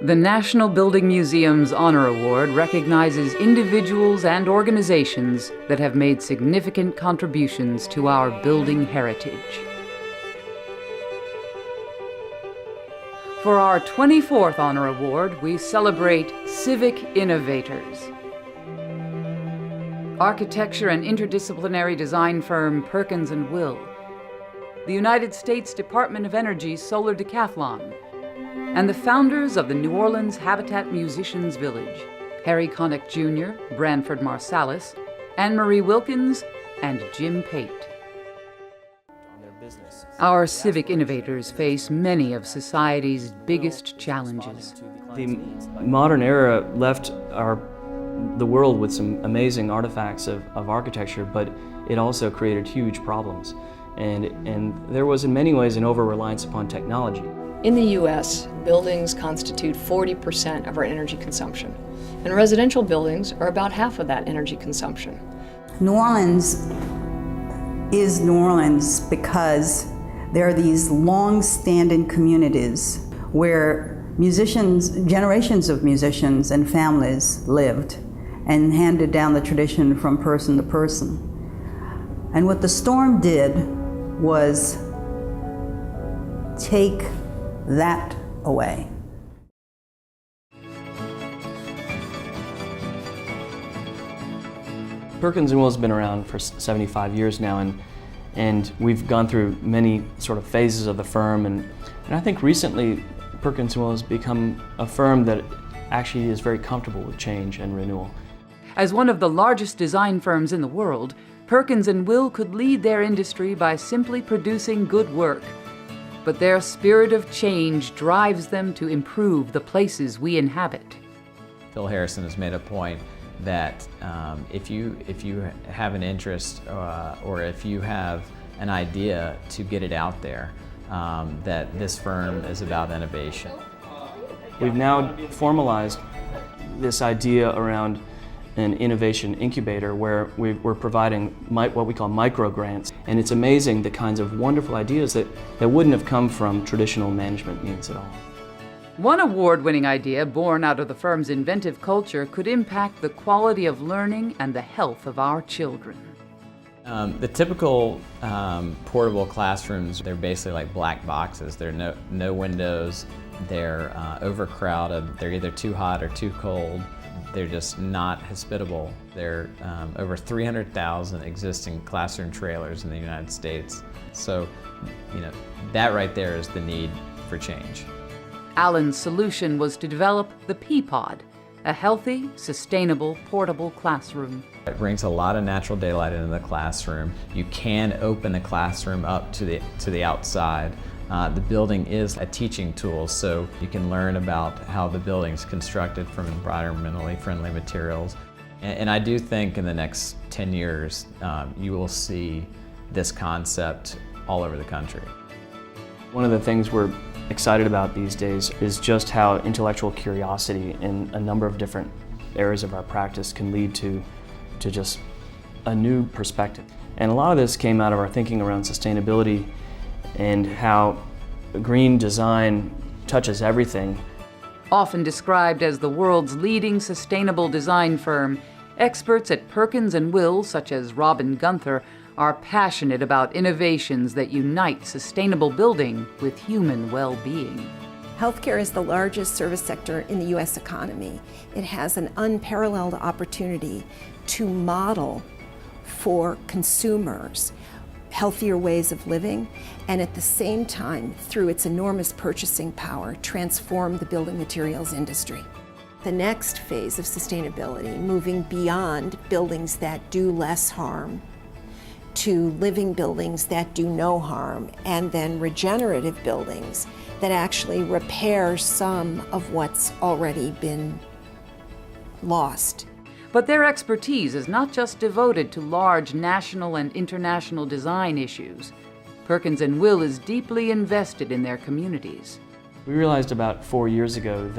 The National Building Museum's Honor Award recognizes individuals and organizations that have made significant contributions to our building heritage. For our 24th Honor Award, we celebrate Civic Innovators. Architecture and interdisciplinary design firm Perkins+Will, the United States Department of Energy's Solar Decathlon, and the founders of the New Orleans Habitat Musicians Village, Harry Connick Jr., Branford Marsalis, and Marie Wilkins, and Jim Pate. Our civic innovators face many of society's biggest challenges. The modern era left the world with some amazing artifacts of architecture, but it also created huge problems. And there was in many ways an over-reliance upon technology. In the U.S., buildings constitute 40% of our energy consumption, and residential buildings are about half of that energy consumption. New Orleans is New Orleans because there are these long-standing communities where musicians, generations of musicians and families lived and handed down the tradition from person to person. And what the storm did was take that away. Perkins+Will has been around for 75 years now, and we've gone through many sort of phases of the firm, and I think recently Perkins+Will has become a firm that actually is very comfortable with change and renewal. As one of the largest design firms in the world, Perkins+Will could lead their industry by simply producing good work. But their spirit of change drives them to improve the places we inhabit. Phil Harrison has made a point that if you have an interest or if you have an idea, to get it out there, that this firm is about innovation. We've now formalized this idea around an innovation incubator where we're providing what we call micro grants. And it's amazing the kinds of wonderful ideas that wouldn't have come from traditional management means at all. One award-winning idea born out of the firm's inventive culture could impact the quality of learning and the health of our children. The typical portable classrooms, they're basically like black boxes. There are no windows, they're overcrowded, they're either too hot or too cold. They're just not hospitable. There are over 300,000 existing classroom trailers in the United States. So, that right there is the need for change. Alan's solution was to develop the P-Pod, a healthy, sustainable, portable classroom. It brings a lot of natural daylight into the classroom. You can open the classroom up to the outside. The building is a teaching tool, so you can learn about how the building's constructed from environmentally friendly materials. And I do think in the next 10 years, you will see this concept all over the country. One of the things we're excited about these days is just how intellectual curiosity in a number of different areas of our practice can lead to just a new perspective. And a lot of this came out of our thinking around sustainability and how green design touches everything. Often described as the world's leading sustainable design firm, experts at Perkins+Will, such as Robin Gunther, are passionate about innovations that unite sustainable building with human well-being. Healthcare is the largest service sector in the U.S. economy. It has an unparalleled opportunity to model for consumers healthier ways of living, and at the same time, through its enormous purchasing power, transform the building materials industry. The next phase of sustainability, moving beyond buildings that do less harm to living buildings that do no harm, and then regenerative buildings that actually repair some of what's already been lost. But their expertise is not just devoted to large national and international design issues. Perkins+Will is deeply invested in their communities. We realized about 4 years ago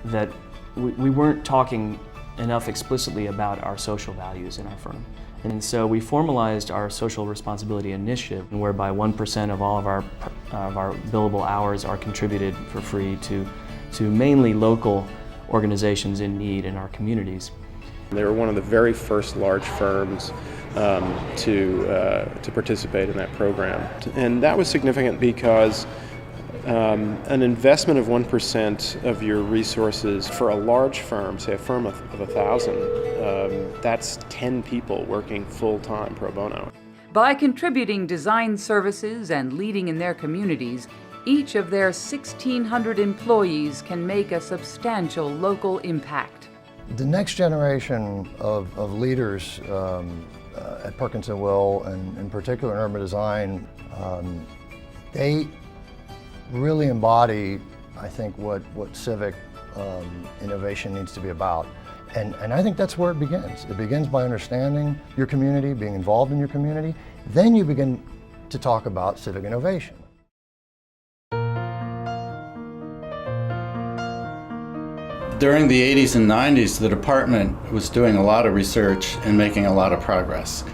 that we weren't talking enough explicitly about our social values in our firm. And so we formalized our social responsibility initiative, whereby 1% of all of our billable hours are contributed for free to to mainly local organizations in need in our communities. They were one of the very first large firms to participate in that program. And that was significant because an investment of 1% of your resources for a large firm, say a firm of 1,000, that's 10 people working full-time pro bono. By contributing design services and leading in their communities, each of their 1,600 employees can make a substantial local impact. The next generation of leaders at Perkins+Will, and in particular in urban design, they really embody, I think, what civic innovation needs to be about. And I think that's where it begins. It begins by understanding your community, being involved in your community. Then you begin to talk about civic innovation. During the 80s and 90s, the department was doing a lot of research and making a lot of progress.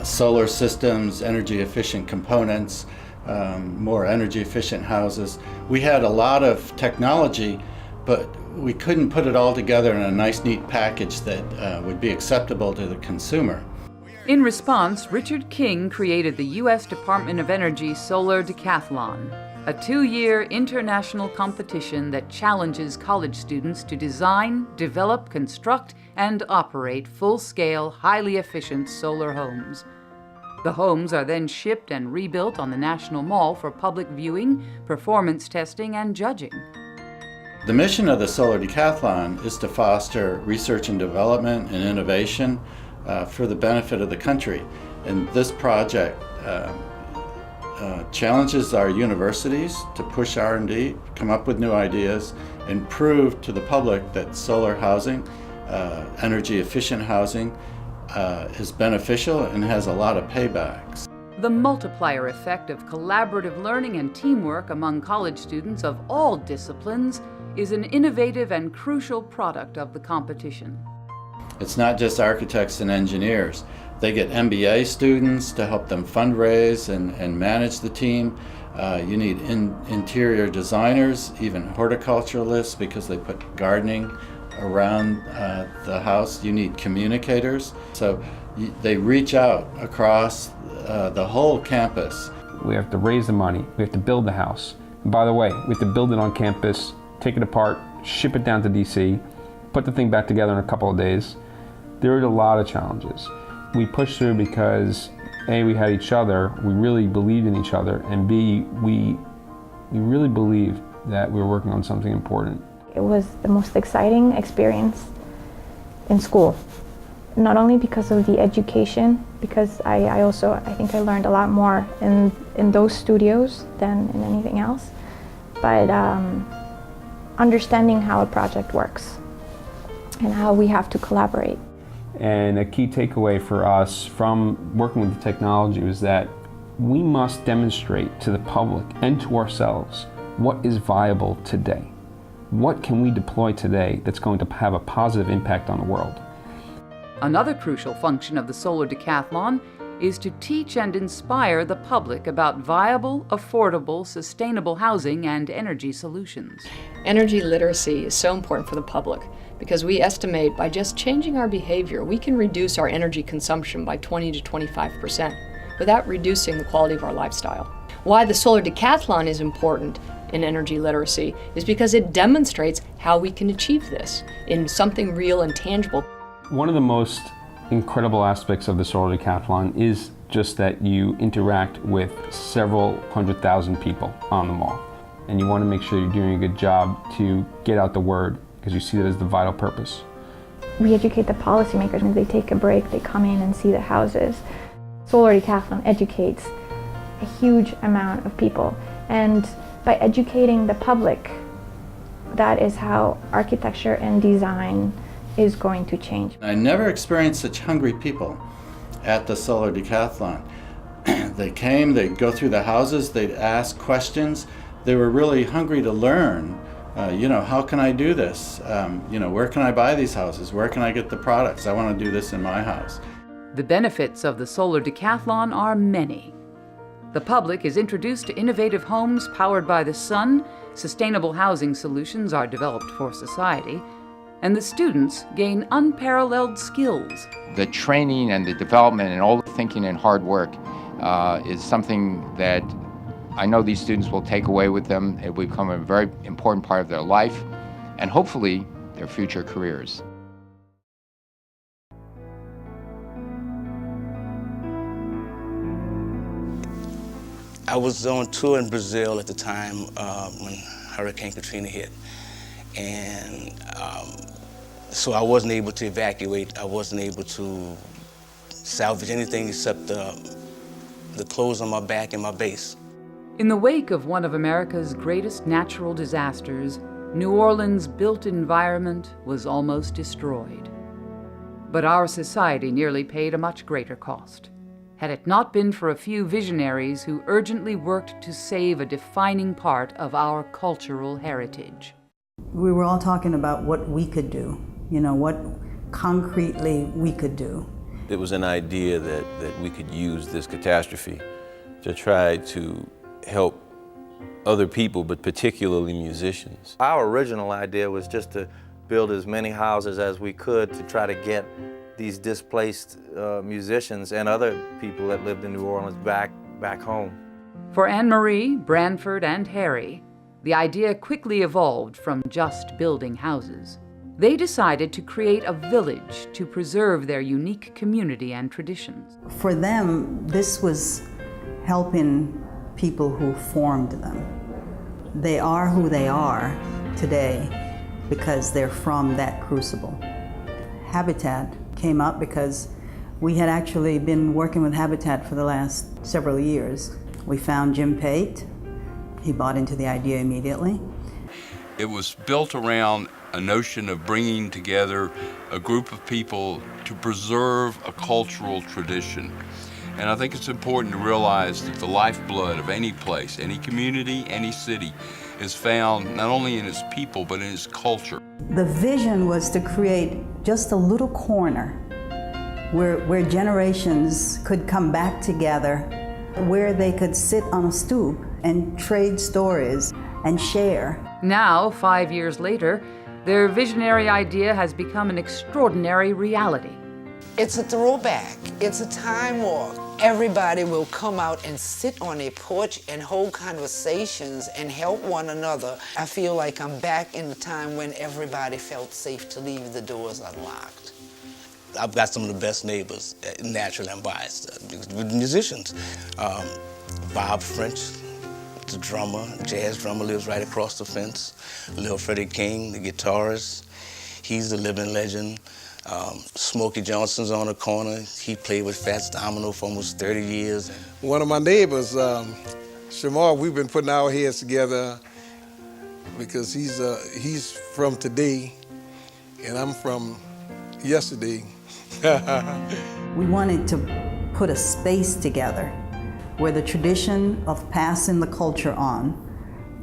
Solar systems, energy efficient components, more energy efficient houses. We had a lot of technology, but we couldn't put it all together in a nice, neat package that would be acceptable to the consumer. In response, Richard King created the U.S. Department of Energy Solar Decathlon, a 2-year international competition that challenges college students to design, develop, construct, and operate full-scale, highly efficient solar homes. The homes are then shipped and rebuilt on the National Mall for public viewing, performance testing, and judging. The mission of the Solar Decathlon is to foster research and development and innovation for the benefit of the country. And this project challenges our universities to push R&D, come up with new ideas, and prove to the public that solar housing, energy efficient housing, is beneficial and has a lot of paybacks. The multiplier effect of collaborative learning and teamwork among college students of all disciplines is an innovative and crucial product of the competition. It's not just architects and engineers. They get MBA students to help them fundraise and manage the team. You need interior designers, even horticulturalists, because they put gardening around the house. You need communicators. So they reach out across the whole campus. We have to raise the money. We have to build the house. And by the way, we have to build it on campus, take it apart, ship it down to DC, put the thing back together in a couple of days. There are a lot of challenges. We pushed through because A, we had each other, we really believed in each other, and B, we really believed that we were working on something important. It was the most exciting experience in school. Not only because of the education, because I think I learned a lot more in those studios than in anything else, but understanding how a project works and how we have to collaborate. And a key takeaway for us from working with the technology was that we must demonstrate to the public and to ourselves what is viable today. What can we deploy today that's going to have a positive impact on the world? Another crucial function of the Solar Decathlon is to teach and inspire the public about viable, affordable, sustainable housing and energy solutions. Energy literacy is so important for the public because we estimate by just changing our behavior, we can reduce our energy consumption by 20 to 25% without reducing the quality of our lifestyle. Why the Solar Decathlon is important in energy literacy is because it demonstrates how we can achieve this in something real and tangible. One of the most incredible aspects of the Solar Decathlon is just that you interact with several 100,000 people on the mall. And you want to make sure you're doing a good job to get out the word, because you see that as the vital purpose. We educate the policymakers. When they take a break, they come in and see the houses. Solar Decathlon educates a huge amount of people. And by educating the public, that is how architecture and design is going to change. I never experienced such hungry people at the Solar Decathlon. They came, they'd go through the houses, they'd ask questions. They were really hungry to learn. How can I do this? Where can I buy these houses? Where can I get the products? I want to do this in my house. The benefits of the Solar Decathlon are many. The public is introduced to innovative homes powered by the sun, sustainable housing solutions are developed for society, and the students gain unparalleled skills. The training and the development and all the thinking and hard work is something that I know these students will take away with them. It will become a very important part of their life and hopefully their future careers. I was on tour in Brazil at the time when Hurricane Katrina hit. And so I wasn't able to evacuate. I wasn't able to salvage anything except the clothes on my back and my base. In the wake of one of America's greatest natural disasters, New Orleans' built environment was almost destroyed. But our society nearly paid a much greater cost, had it not been for a few visionaries who urgently worked to save a defining part of our cultural heritage. We were all talking about what we could do, what concretely we could do. It was an idea that we could use this catastrophe to try to help other people, but particularly musicians. Our original idea was just to build as many houses as we could to try to get these displaced musicians and other people that lived in New Orleans back home. For Anne-Marie, Branford, and Harry, the idea quickly evolved from just building houses. They decided to create a village to preserve their unique community and traditions. For them, this was helping people who formed them. They are who they are today because they're from that crucible. Habitat came up because we had actually been working with Habitat for the last several years. We found Jim Pate. He bought into the idea immediately. It was built around a notion of bringing together a group of people to preserve a cultural tradition. And I think it's important to realize that the lifeblood of any place, any community, any city, is found not only in its people, but in its culture. The vision was to create just a little corner where generations could come back together, where they could sit on a stoop and trade stories and share. Now, 5 years later, their visionary idea has become an extraordinary reality. It's a throwback. It's a time warp. Everybody will come out and sit on a porch and hold conversations and help one another. I feel like I'm back in the time when everybody felt safe to leave the doors unlocked. I've got some of the best neighbors, naturally I'm biased, with musicians. Bob French, the drummer, jazz drummer, lives right across the fence. Lil Freddie King, the guitarist, he's the living legend. Smokey Johnson's on the corner. He played with Fats Domino for almost 30 years. One of my neighbors, Shamar, we've been putting our heads together because he's from today and I'm from yesterday. We wanted to put a space together where the tradition of passing the culture on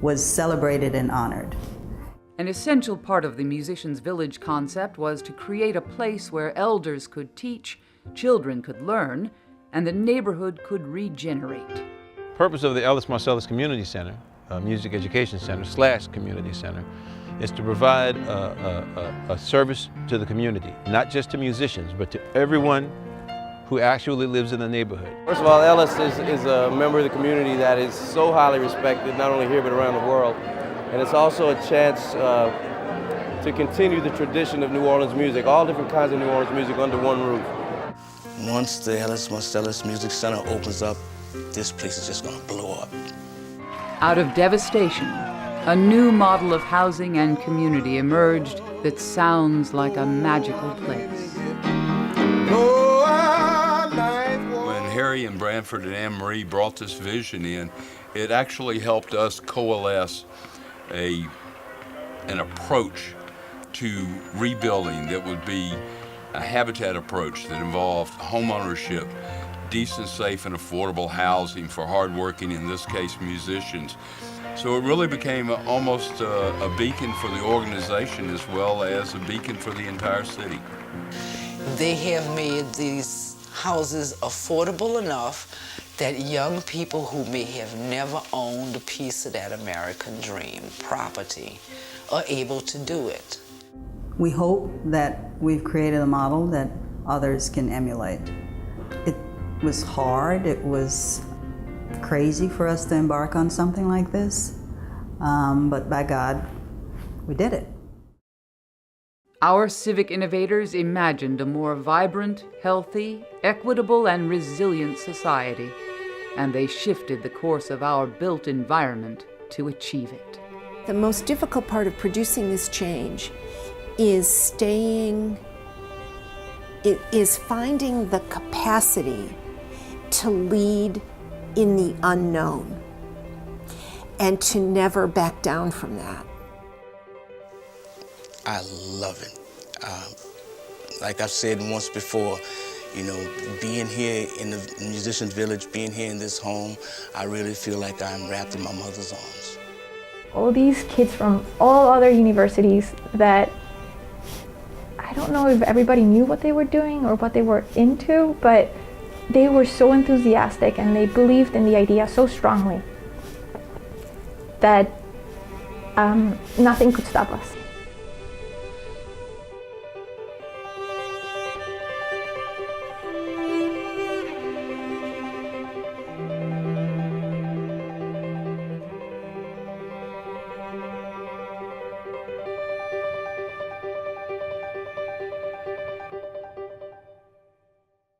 was celebrated and honored. An essential part of the Musicians' Village concept was to create a place where elders could teach, children could learn, and the neighborhood could regenerate. The purpose of the Perkins Marsalis Community Center, Music Education Center / Community Center, is to provide a service to the community, not just to musicians, but to everyone who actually lives in the neighborhood. First of all, Ellis is a member of the community that is so highly respected, not only here but around the world. And it's also a chance to continue the tradition of New Orleans music, all different kinds of New Orleans music under one roof. Once the Perkins Marsalis Music Center opens up, this place is just going to blow up. Out of devastation, a new model of housing and community emerged that sounds like a magical place. When Harry and Branford and Anne-Marie brought this vision in, it actually helped us coalesce an approach to rebuilding that would be a habitat approach that involved home ownership, decent, safe, and affordable housing for hardworking, in this case, musicians. So it really became almost a beacon for the organization as well as a beacon for the entire city. They have made these houses affordable enough that young people who may have never owned a piece of that American dream, property, are able to do it. We hope that we've created a model that others can emulate. It was hard, it was crazy for us to embark on something like this, but by God, we did it. Our civic innovators imagined a more vibrant, healthy, equitable, and resilient society, and they shifted the course of our built environment to achieve it. The most difficult part of producing this change is finding the capacity to lead in the unknown and to never back down from that. I love it. Like I've said once before, you know, being here in the Musicians Village, being here in this home, I really feel like I'm wrapped in my mother's arms. All these kids from all other universities that I don't know if everybody knew what they were doing or what they were into, but they were so enthusiastic and they believed in the idea so strongly that nothing could stop us.